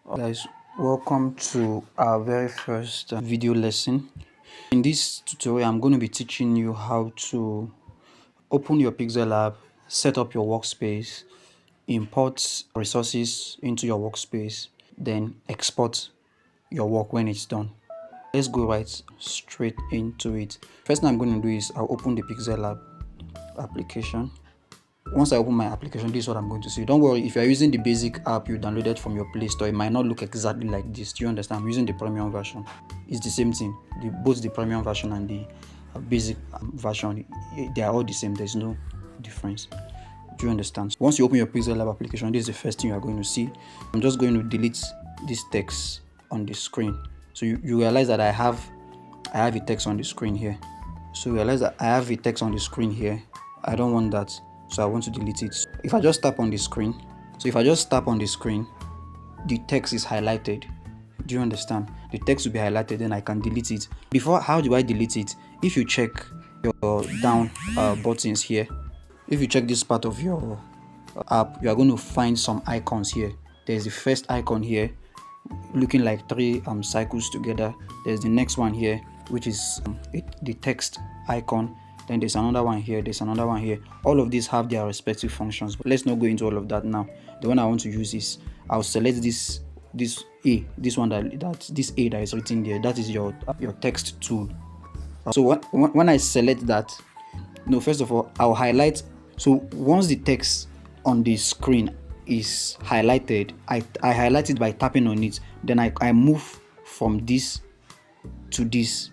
Guys, welcome to our very first video lesson. In this tutorial, I'm going to be teaching you how to open your PixelLab, set up your workspace, import resources into your workspace, then export your work when it's done. Let's go right straight into it. First thing I'm going to do is I'll open the PixelLab application. Once I open my application, this is what I'm going to see. Don't worry, if you're using the basic app you downloaded from your Play Store, it might not look exactly like this. Do you understand? I'm using the premium version. It's the same thing. Both the premium version and the basic version, they are all the same. There's no difference. Do you understand? Once you open your PixelLab application, this is the first thing you are going to see. I'm just going to delete this text on the screen. So you realize that I have a text on the screen here. So realize that I have a text on the screen here. I don't want that. So I want to delete it. If I just tap on the screen, the text is highlighted. Do you understand? The text will be highlighted, then I can delete it. How do I delete it? If you check your down buttons here, if you check this part of your app, you are going to find some icons here. There's the first icon here, looking like three cycles together. There's the next one here, which is the text icon. Then there's another one here, there's another one here. All of these have their respective functions, but let's not go into all of that now. The one I want to use is, I'll select this A, this one this A that is written there. That is your text tool. So when I select that, first of all, I'll highlight. So once the text on the screen is highlighted, I highlight it by tapping on it. Then I move from this to this.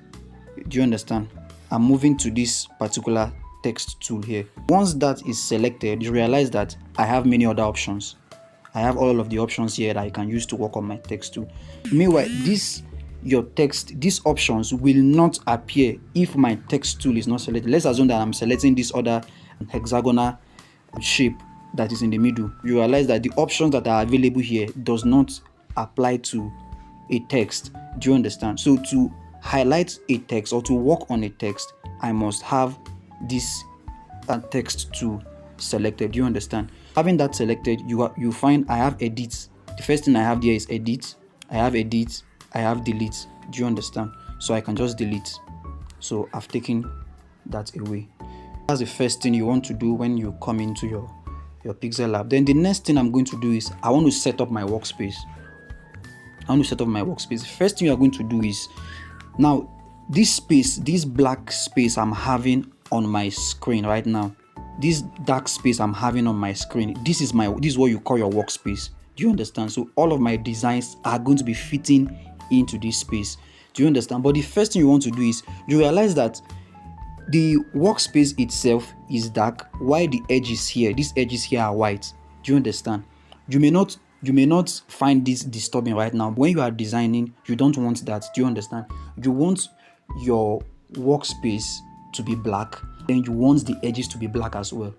Do you understand? I'm moving to this particular text tool here. Once that is selected, you realize that I have many other options. I have all of the options here that I can use to work on my text tool. Meanwhile, these options will not appear if my text tool is not selected. Let's assume that I'm selecting this other hexagonal shape that is in the middle. You realize that the options that are available here does not apply to a text. Do you understand? So to highlight a text or to work on a text, I must have this text tool selected. Do you understand? Having that selected, you find I have edit. The first thing I have there is edit. I have edit. I have delete. Do you understand? So I can just delete. So I've taken that away. That's the first thing you want to do when you come into your PixelLab. Then the next thing I'm going to do is I want to set up my workspace. The first thing you're going to do is, now this black space I'm having on my screen right now, this dark space I'm having on my screen, this is what you call your workspace. Do you understand? So all of my designs are going to be fitting into this space. Do you understand? But the first thing you want to do is you realize that the workspace itself is dark, while the these edges here are white. Do you understand? You may not find this disturbing right now. When you are designing, you don't want that. Do you understand? You want your workspace to be black, then you want the edges to be black as well.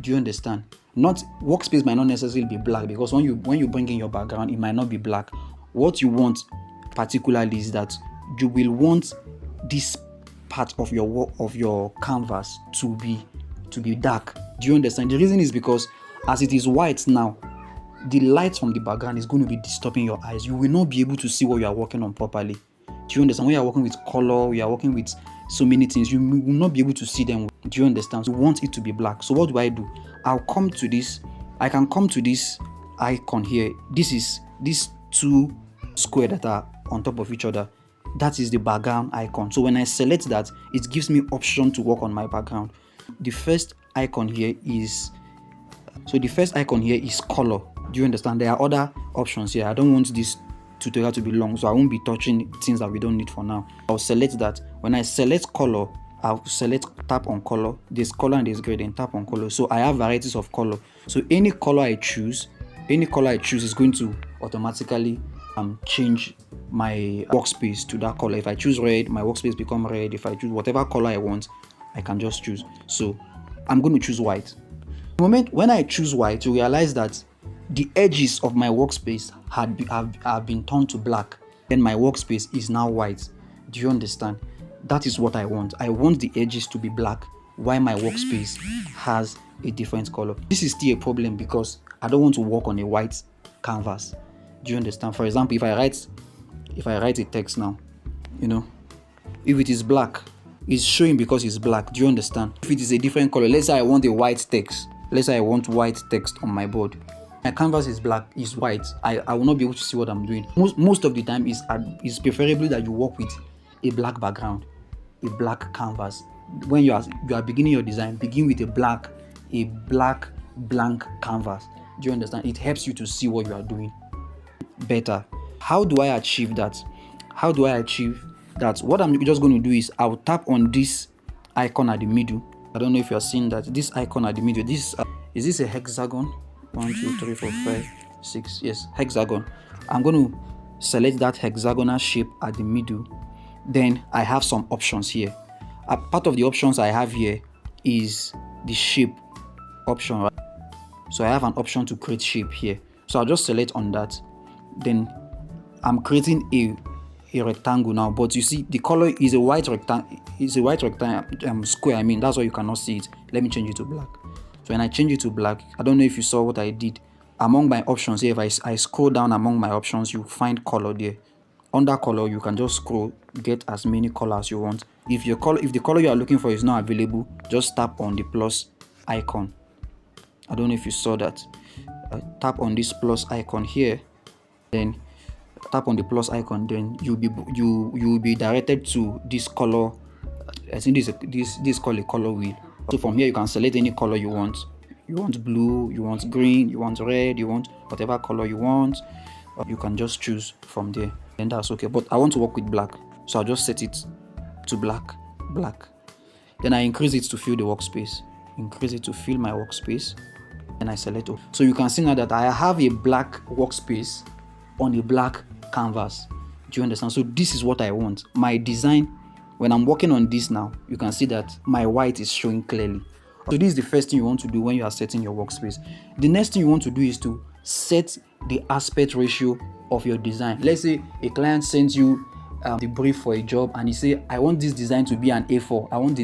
Do you understand? Workspace might not necessarily be black, because when you bring in your background, it might not be black. What you want particularly is that you will want this part of your canvas to be dark. Do you understand? The reason is because as it is white now, the light from the background is going to be disturbing your eyes. You will not be able to see what you are working on properly. Do you understand? When you are working with color, you are working with so many things, you will not be able to see them. Do you understand? So you want it to be black. So what do? I can come to this icon here. This is these two squares that are on top of each other. That is the background icon. So when I select that, it gives me option to work on my background. The first icon here is color. Do you understand? There are other options here. I don't want this tutorial to be long, so I won't be touching things that we don't need for now. I'll select that. When I select color, I'll tap on color. There's color and there's gradient. Tap on color. So I have varieties of color. So any color I choose is going to automatically change my workspace to that color. If I choose red, my workspace become red. If I choose whatever color I want, I can just choose. So I'm going to choose white. The moment when I choose white, you realize that the edges of my workspace have been turned to black. Then my workspace is now white. Do you understand? That is what I want. I want the edges to be black, while my workspace has a different color. This is still a problem because I don't want to work on a white canvas. Do you understand? For example, if I write a text now, if it is black, it's showing because it's black. Do you understand? If it is a different color, let's say I want a white text. Let's say I want white text on my board. My canvas is black, is white. I will not be able to see what I'm doing. Most of the time is preferably that you work with a black background, a black canvas. When you are beginning your design, begin with a black blank canvas. Do you understand? It helps you to see what you are doing better. How do I achieve that? What I'm just going to do is I'll tap on this icon at the middle. I don't know if you are seeing that. This icon at the middle. This is this a hexagon? 1, 2, 3, 4, 5, 6. Yes, hexagon. I'm going to select that hexagonal shape at the middle. Then I have some options here. A part of the options I have here is the shape option, right? So I have an option to create shape here. So I'll just select on that. Then I'm creating a rectangle now, but you see the color is a white rectangle. It's a white rectangle square. I mean, that's why you cannot see it. Let me change it to black. So when I change it to black, I don't know if you saw what I did. Among my options here, if I scroll down among my options, you find color there. Under color, you can just scroll, get as many colors you want. If the color you are looking for is not available, just tap on the plus icon. I don't know if you saw that. Tap on this plus icon here, then tap on the plus icon. Then you will be directed to this color. I think this is called a color wheel. So from here you can select any color you want. You want blue, you want green, you want red, you want whatever color you want. You can just choose from there, and that's okay. But I want to work with black, so I'll just set it to black. Then I increase it to fill the workspace. Increase it to fill my workspace. And I select all. So you can see now that I have a black workspace on a black canvas. Do you understand? So this is what I want. My design, when I'm working on this now, you can see that my white is showing clearly. So this is the first thing you want to do when you are setting your workspace. The next thing you want to do is to set the aspect ratio of your design. Let's say a client sends you the brief for a job and he say, I want this design to be an A4. I want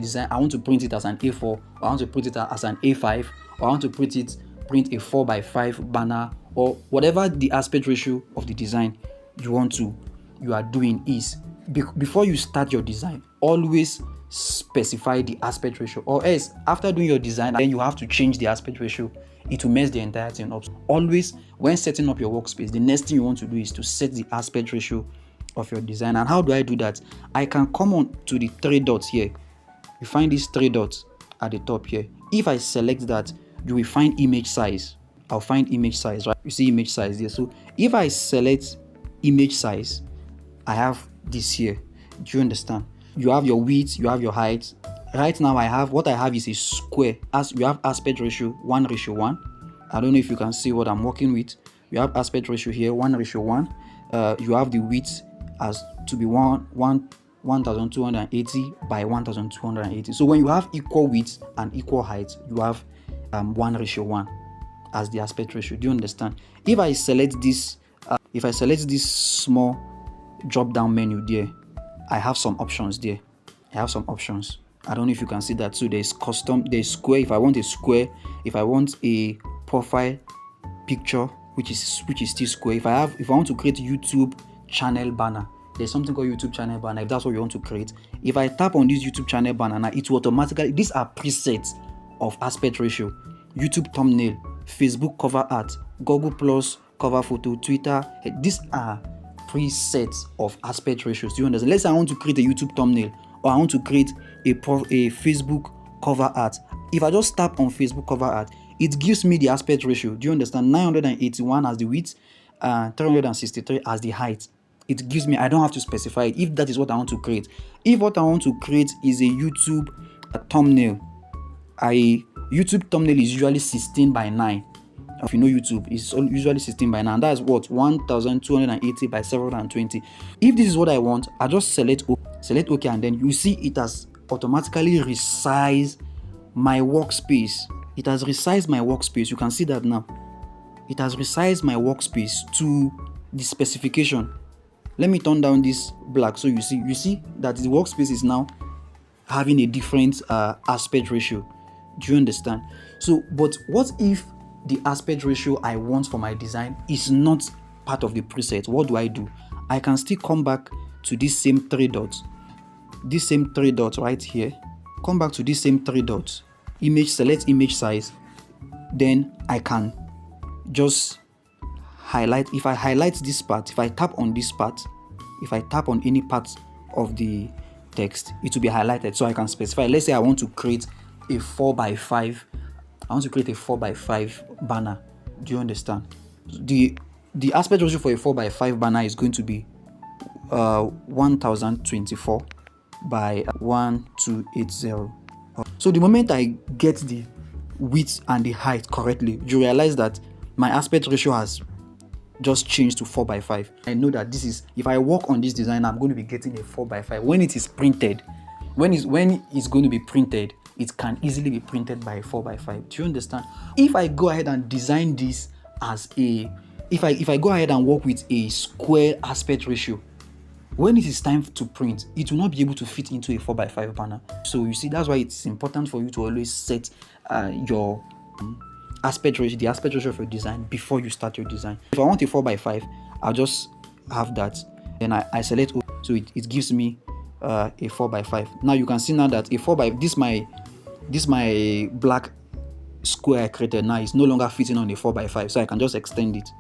to print it as an A4, or I want to print it as an A5, or I want to print a 4x5 banner, or whatever the aspect ratio of the design you are doing is. Before you start your design, always specify the aspect ratio, or else after doing your design, then you have to change the aspect ratio. It will mess the entire thing up. Always, when setting up your workspace, the next thing you want to do is to set the aspect ratio of your design. And how do I do that? I can come on to the 3 dots here. You find these 3 dots at the top here. If I select that, you will find image size. I'll find image size, right? You see image size there. So if I select image size, I have this here. Do you understand? You have your width, you have your height. Right now what I have is a square. As you have aspect ratio 1:1. I don't know if you can see what I'm working with. You have aspect ratio here 1:1. You have the width as to be 1280 by 1280. So when you have equal width and equal height, you have 1:1 as the aspect ratio. Do you understand? If I select this small drop down menu there, I have some options there. I don't know if you can see that. So there's custom, there's square. If I want a square, if I want a profile picture, which is still square. If I want to create YouTube channel banner, there's something called YouTube channel banner. If that's what you want to create, if I tap on this YouTube channel banner now, it will automatically, these are presets of aspect ratio. YouTube thumbnail, Facebook cover art, Google Plus cover photo, Twitter. These are presets of aspect ratios. Do you understand? Let's say I want to create a YouTube thumbnail, or I want to create a Facebook cover art. If I just tap on Facebook cover art, it gives me the aspect ratio. Do you understand? 981 as the width, 363 as the height. It gives me, I don't have to specify it if that is what I want to create. If what I want to create is a YouTube thumbnail, YouTube thumbnail is usually 16:9. If you know YouTube, it's usually 16:9, and that's what 1280 by 720. If this is what I want, I just select OK, and then you see it has automatically resized my workspace. It has resized my workspace. You can see that now. It has resized my workspace to the specification. Let me turn down this black so you see that the workspace is now having a different aspect ratio. Do you understand? So, but what if the aspect ratio I want for my design is not part of the preset, what do? I can still come back to this same three dots, right here. Come back to this same three dots, image, select image size. Then I can just highlight. If I highlight this part, if I tap on this part, if I tap on any part of the text, it will be highlighted. So I can specify, let's say I want to create a 4x5. I want to create a 4x5 banner. Do you understand? The aspect ratio for a 4x5 banner is going to be 1024 by 1280. So the moment I get the width and the height correctly, you realize that my aspect ratio has just changed to 4x5. I know that this is, if I work on this design, I'm going to be getting a 4x5. When it is printed, when it's going to be printed, it can easily be printed by a 4x5. Do you understand? If I go ahead and design this as a, if I go ahead and work with a square aspect ratio, when it is time to print, it will not be able to fit into a 4x5 banner. So you see, that's why it's important for you to always set your aspect ratio, the aspect ratio of your design before you start your design. If I want a 4x5, I'll just have that. Then I select, so it gives me a 4x5. Now you can see now that a 4x, this my black square I created now is no longer fitting on a 4x5, so I can just extend it.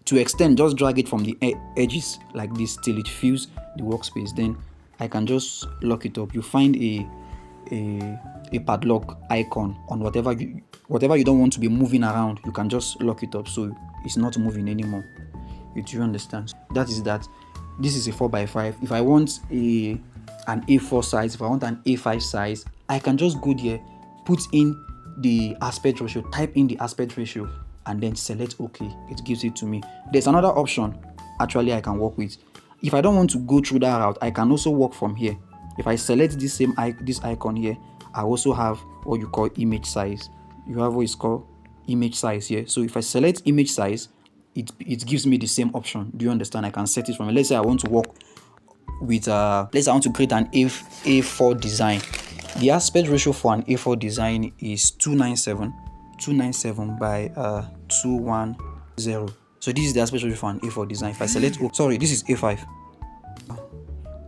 To extend, just drag it from the edges like this till it fills the workspace. Then I can just lock it up. You find a padlock icon on whatever you don't want to be moving around. You can just lock it up so it's not moving anymore. Do you understand? That is that. This is a 4x5. If I want an A4 size, if I want an A5 size, I can just go there, put in the aspect ratio, type in the aspect ratio, and then select OK. It gives it to me. There's another option actually I can work with. If I don't want to go through that route, I can also work from here. If I select this icon here, I also have what you call image size. You have what is called image size here. So if I select image size, it gives me the same option. Do you understand? I can set it from, let's say I want to work with let's say I want to create an A4 design. The aspect ratio for an A4 design is 297 by 210. So this is the aspect ratio for an A4 design. If I select, oh sorry, this is A5.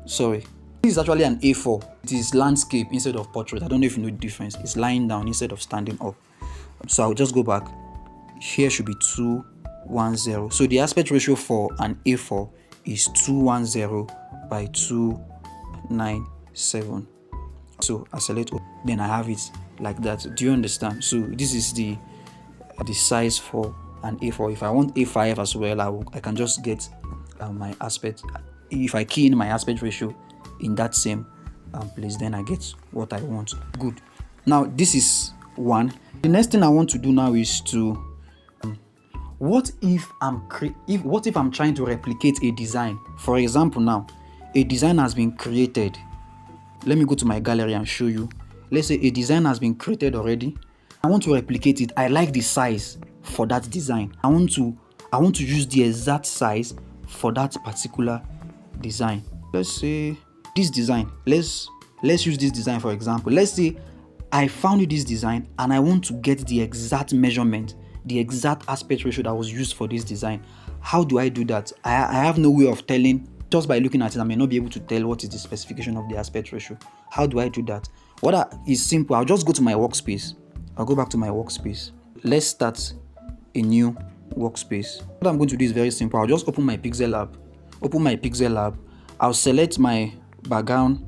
Sorry, this is actually an A4. It is landscape instead of portrait. I don't know if you know the difference. It's lying down instead of standing up. So I'll just go back. Here should be 210. So the aspect ratio for an A4 is 210 by 297. So I select, then I have it like that. Do you understand? So this is the size for an A4. If I want A5 as well, I can just get my aspect. If I key in my aspect ratio in that same place, then I get what I want. Good. Now this is one. The next thing I want to do now is to what if I'm trying to replicate a design. For example, now a design has been created. Let me go to my gallery and show you. Let's say a design has been created already. I want to replicate it. I like the size for that design. I want to use the exact size for that particular design. Let's say this design. Let's use this design for example. Let's say I found this design and I want to get the exact measurement, the exact aspect ratio that was used for this design. How do I do that? I have no way of telling. Just by looking at it, I may not be able to tell what is the specification of the aspect ratio. How do I do that? Is simple. I'll just go to my workspace. I'll go back to my workspace. Let's start a new workspace. What I'm going to do is very simple. I'll just open my PixelLab. I'll select my background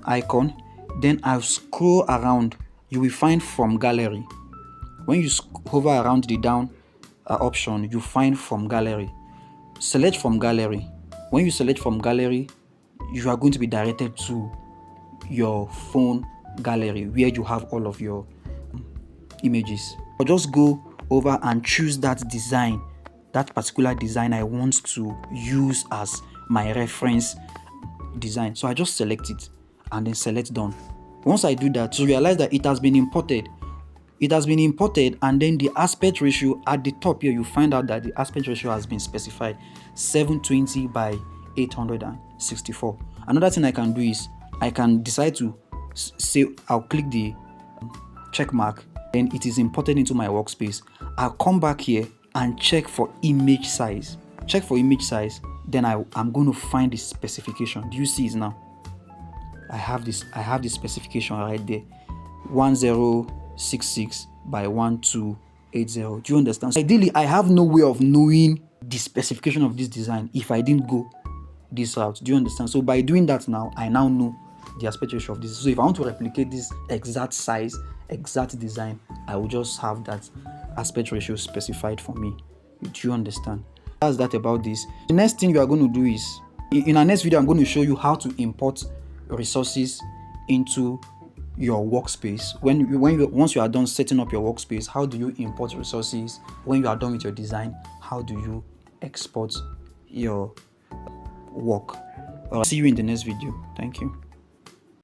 icon. Then I'll scroll around. You will find from gallery. When you hover around the down option, you find from gallery. Select from gallery. When you select from gallery, you are going to be directed to your phone gallery where you have all of your images. Or just go over and choose that design, that particular design I want to use as my reference design. So I just select it and then select done. Once I do that, you realize that it has been imported. And then the aspect ratio at the top here, you find out that the aspect ratio has been specified 720 by 864. Another thing I can do is I can decide to say I'll click the check mark, then it is imported into my workspace. I'll come back here and check for image size. Check for image size, then I'm going to find the specification. Do you see it now? I have the specification right there, 1066 by 1280. Do you understand? So ideally, I have no way of knowing the specification of this design if I didn't go this route. Do you understand? So by doing that now, I now know the aspect ratio of this. So if I want to replicate this exact size, exact design, I will just have that aspect ratio specified for me. Do you understand? That's that about this. The next thing you are going to do is, in our next video, I'm going to show you how to import resources into your workspace. Once you are done setting up your workspace, how do you import resources? When you are done with your design, how do you export your work? See you in the next video. Thank you.